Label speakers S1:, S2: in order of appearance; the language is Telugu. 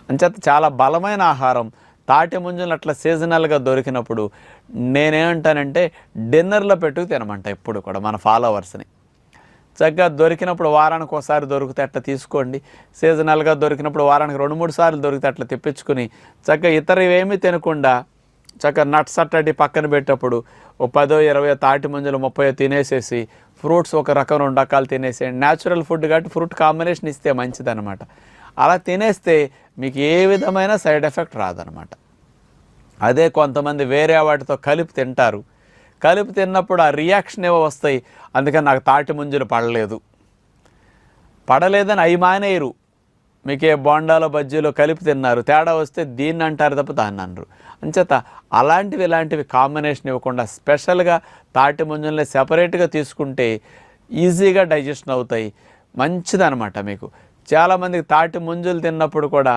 S1: అంచేత చాలా బలమైన ఆహారం. తాటి ముంజలు అట్లా సీజనల్గా దొరికినప్పుడు నేనేమంటానంటే డిన్నర్లో పెట్టుకు తినమంట ఎప్పుడు కూడా మన ఫాలోవర్స్ని. చక్కగా దొరికినప్పుడు వారానికి ఒకసారి దొరికితే అట్లా తీసుకోండి. సీజనల్గా దొరికినప్పుడు వారానికి 2-3 సార్లు దొరికితే అట్లా తెప్పించుకుని చక్కగా ఇతరవేమీ తినకుండా చక్కగా నట్స్ అట్టటి పక్కన పెట్టేటప్పుడు ఓ 10-20 తాటి ముంజలు 30 తినేసేసి ఫ్రూట్స్ ఒక రకం 2 రకాలు తినేసేయండి. న్యాచురల్ ఫుడ్ కాబట్టి ఫ్రూట్ కాంబినేషన్ ఇస్తే మంచిదన్నమాట. అలా తినేస్తే మీకు ఏ విధమైన సైడ్ ఎఫెక్ట్ రాదనమాట. అదే కొంతమంది వేరే వాటితో కలిపి తింటారు. కలిపి తిన్నప్పుడు ఆ రియాక్షన్ ఏవో వస్తాయి. అందుకని నాకు తాటి ముంజలు పడలేదని అవి మానేయరు. మీకే బోండాలో బజ్జీలో కలిపి తిన్నారు, తేడా వస్తే దీన్ని అంటారు తప్ప దాన్ని అనరు. అంచేత ఇలాంటివి కాంబినేషన్ ఇవ్వకుండా స్పెషల్గా తాటి ముంజల్ని సెపరేట్గా తీసుకుంటే ఈజీగా డైజెషన్ అవుతాయి, మంచిదనమాట మీకు. చాలామందికి తాటి ముంజలు తిన్నప్పుడు కూడా